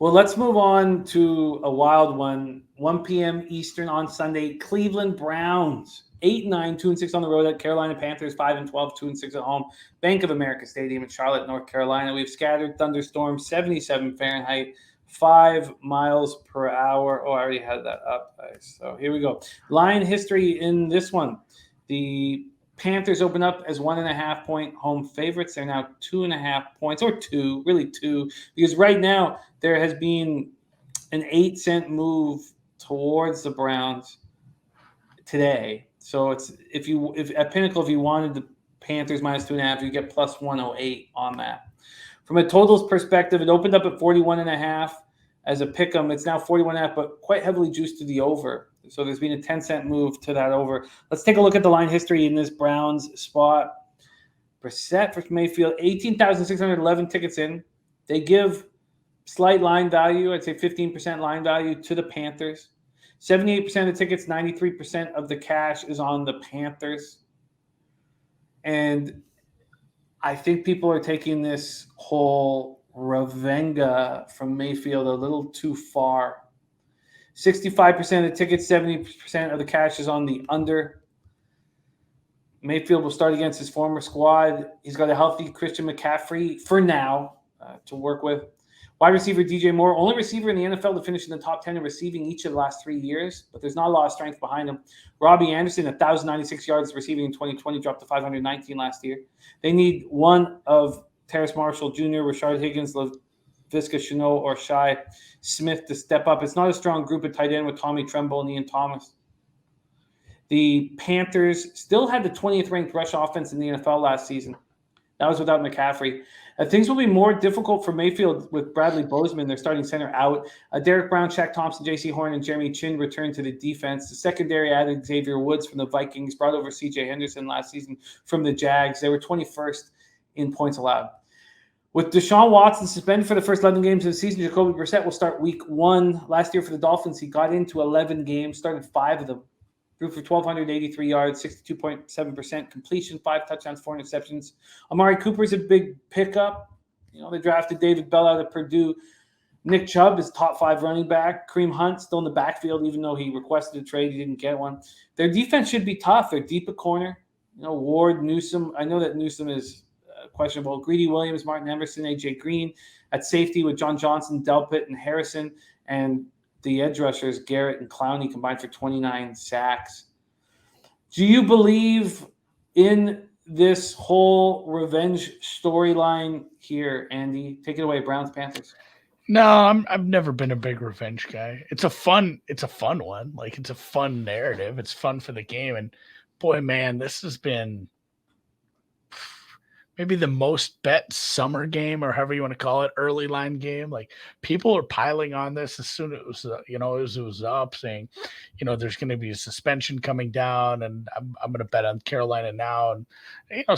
Well, let's move on to a wild one. 1 p.m. Eastern on Sunday. Cleveland Browns 8-9, 2-6 on the road at Carolina Panthers 5-12, 2-6 at home. Bank of America Stadium in Charlotte, North Carolina. We have scattered thunderstorms, 77 Fahrenheit, 5 miles per hour. Oh, I already had that up. So here we go. Line history in this one. The Panthers open up as 1.5-point home favorites. They're now 2.5 points, or really two, because right now there has been an 8-cent move towards the Browns today. So if at Pinnacle, if you wanted the Panthers minus 2.5, you get plus 108 on that. From a totals perspective, it opened up at 41.5 as a pick 'em. It's now 41.5, but quite heavily juiced to the over. So there's been a 10-cent move to that over. Let's take a look at the line history in this Browns spot. Brissett for Mayfield, 18,611 tickets in. They give slight line value, I'd say 15% line value to the Panthers. 78% of the tickets, 93% of the cash is on the Panthers. And I think people are taking this whole Ravenga from Mayfield a little too far. 65% of the tickets, 70% of the cash is on the under. Mayfield will start against his former squad. He's got a healthy Christian McCaffrey for now to work with. Wide receiver DJ Moore, only receiver in the NFL to finish in the top 10 in receiving each of the last 3 years, but there's not a lot of strength behind him. Robbie Anderson, 1,096 yards receiving in 2020, dropped to 519 last year. They need one of Terrace Marshall Jr., Rashard Higgins, Laviska Shenault, or Shai Smith to step up. It's not a strong group at tight end with Tommy Tremble and Ian Thomas. The Panthers still had the 20th ranked rush offense in the NFL last season. That was without McCaffrey. Things will be more difficult for Mayfield with Bradley Bozeman, their starting center, out. Derek Brown, Shaq Thompson, J.C. Horn, and Jeremy Chin returned to the defense. The secondary added Xavier Woods from the Vikings, brought over C.J. Henderson last season from the Jags. They were 21st in points allowed. With Deshaun Watson suspended for the first 11 games of the season, Jacoby Brissett will start week 1. Last year for the Dolphins, he got into 11 games, started 5 of them. Threw for 1,283 yards, 62.7% completion, 5 touchdowns, 4 interceptions. Amari Cooper's a big pickup. They drafted David Bell out of Purdue. Nick Chubb is top 5 running back. Kareem Hunt still in the backfield, even though he requested a trade. He didn't get one. Their defense should be tough. They're deep at corner. Ward, Newsome. I know that Newsome is questionable. Greedy Williams, Martin Emerson, A.J. Green. At safety with John Johnson, Delpit, and Harrison. And the edge rushers, Garrett and Clowney, combined for 29 sacks. Do you believe in this whole revenge storyline here, Andy? Take it away, Browns Panthers. No, I've never been a big revenge guy. It's a fun one. Like, it's a fun narrative. It's fun for the game. And boy, man, this has been maybe the most bet summer game, or however you want to call it, early line game. Like, people are piling on this as soon as it was, it was up, saying, there's going to be a suspension coming down, and I'm going to bet on Carolina now. And,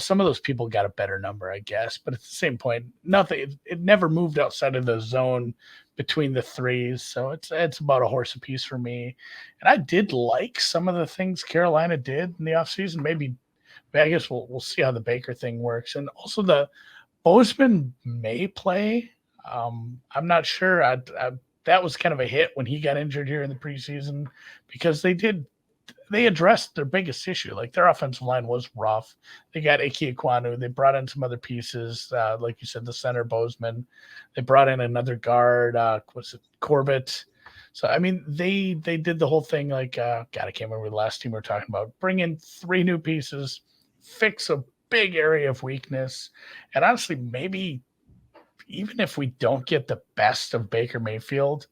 some of those people got a better number, I guess. But at the same point, nothing, it never moved outside of the zone between the threes. So it's about a horse apiece for me. And I did like some of the things Carolina did in the offseason. Maybe I guess we'll see how the Baker thing works. And also the Bozeman may play. I'm not sure. That was kind of a hit when he got injured here in the preseason, because they addressed their biggest issue. Like, their offensive line was rough. They got Ike Ekwonu. They brought in some other pieces. Like you said, the center Bozeman. They brought in another guard. Was it Corbett? So, I mean, they did the whole thing like, I can't remember the last team we were talking about. Bring in 3 new pieces, fix a big area of weakness. And honestly, maybe even if we don't get the best of Baker Mayfield,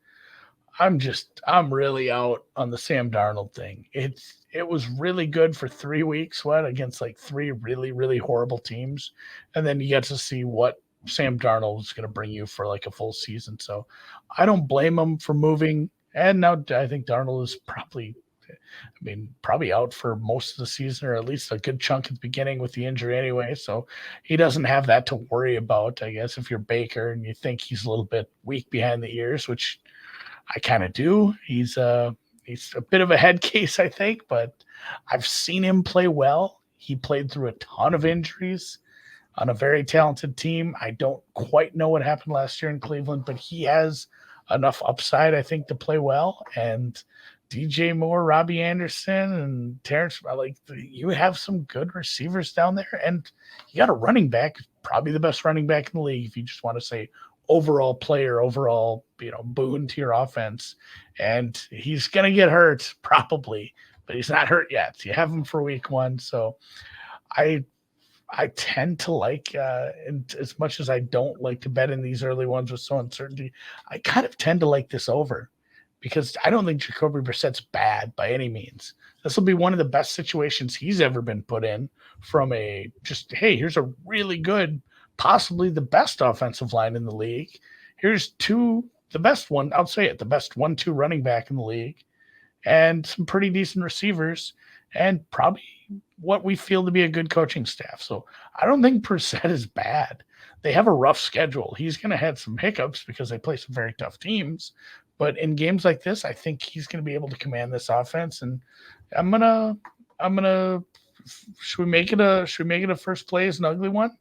I'm really out on the Sam Darnold thing. It was really good for 3 weeks, against like 3 really, really horrible teams. And then you get to see what Sam Darnold is going to bring you for like a full season. So I don't blame him for moving. And now I think Darnold is probably out for most of the season, or at least a good chunk at the beginning with the injury anyway. So he doesn't have that to worry about, I guess, if you're Baker and you think he's a little bit weak behind the ears, which I kind of do. He's a bit of a head case, I think, but I've seen him play well. He played through a ton of injuries on a very talented team. I don't quite know what happened last year in Cleveland, but he has enough upside, I think, to play well. And DJ Moore, Robbie Anderson, and Terrence, you have some good receivers down there, and you got a running back, probably the best running back in the league, if you just want to say overall player, overall, boon to your offense. And he's going to get hurt probably, but he's not hurt yet. You have him for week 1. So I tend to like, and as much as I don't like to bet in these early ones with so uncertainty, I kind of tend to like this over, because I don't think Jacoby Brissett's bad by any means. This will be one of the best situations he's ever been put in from hey, here's a really good, possibly the best offensive line in the league. Here's the best 1-2 running back in the league, and some pretty decent receivers, and probably what we feel to be a good coaching staff. So I don't think Brissett is bad. They have a rough schedule. He's going to have some hiccups because they play some very tough teams. But in games like this, I think he's going to be able to command this offense. And I'm gonna. Should we make it a first play as an ugly one?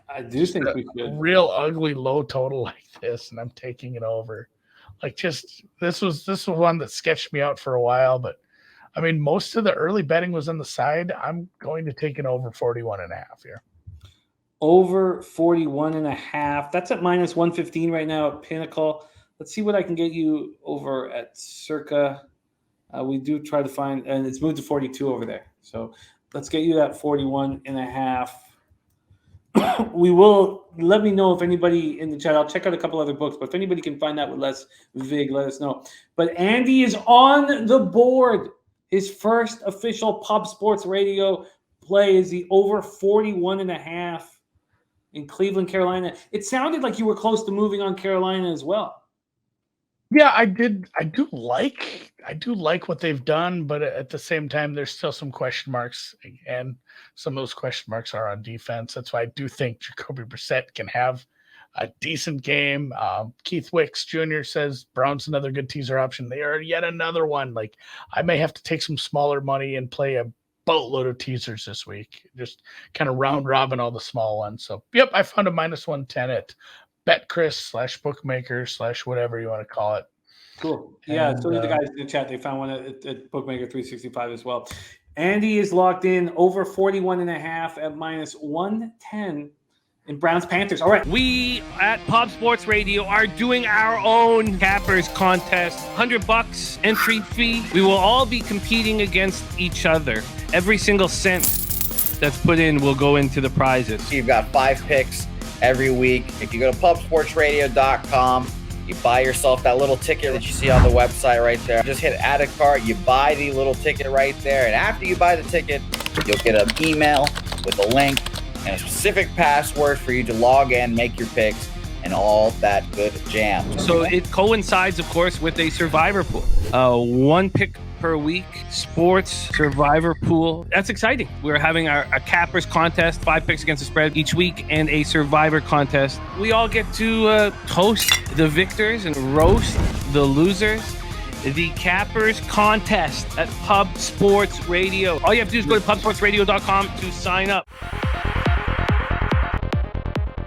I do think we could. Real ugly low total like this, and I'm taking it over. This was one that sketched me out for a while, but I mean, most of the early betting was on the side. I'm going to take an over 41.5 here. Over 41.5. That's at minus 115 right now at Pinnacle. Let's see what I can get you over at Circa. We do try to find, and it's moved to 42 over there. So let's get you that 41.5. We will, let me know if anybody in the chat. I'll check out a couple other books, but if anybody can find that with less vig, let us know. But Andy is on the board. His first official Pub Sports Radio play is the over 41.5 in Cleveland, Carolina. It sounded like you were close to moving on Carolina as well. Yeah, I did. I do like what they've done, but at the same time, there's still some question marks, and some of those question marks are on defense. That's why I do think Jacoby Brissett can have a decent game. Keith Wicks Jr. says Brown's another good teaser option. They are yet another one. Like, I may have to take some smaller money and play a boatload of teasers this week, just kind of round robin all the small ones. So, yep, I found a minus 110 at BetChris/bookmaker/ whatever you want to call it. Cool. Yeah, so did the guys in the chat. They found one at Bookmaker 365 as well. Andy is locked in over 41.5 at minus 110 in Browns Panthers. All right. We at Pub Sports Radio are doing our own Cappers contest. $100 entry fee. We will all be competing against each other. Every single cent that's put in will go into the prizes. You've got 5 picks every week. If you go to pubsportsradio.com, you buy yourself that little ticket that you see on the website right there. Just hit add a cart, you buy the little ticket right there, and after you buy the ticket, you'll get an email with a link and a specific password for you to log in, make your picks, and all that good jam. So it coincides, of course, with a survivor pool. 1 pick per week sports survivor pool. That's exciting. We're having a Cappers contest, 5 picks against the spread each week, and a survivor contest. We all get to toast the victors and roast the losers. The Cappers contest at Pub Sports Radio. All you have to do is go to pubsportsradio.com to sign up.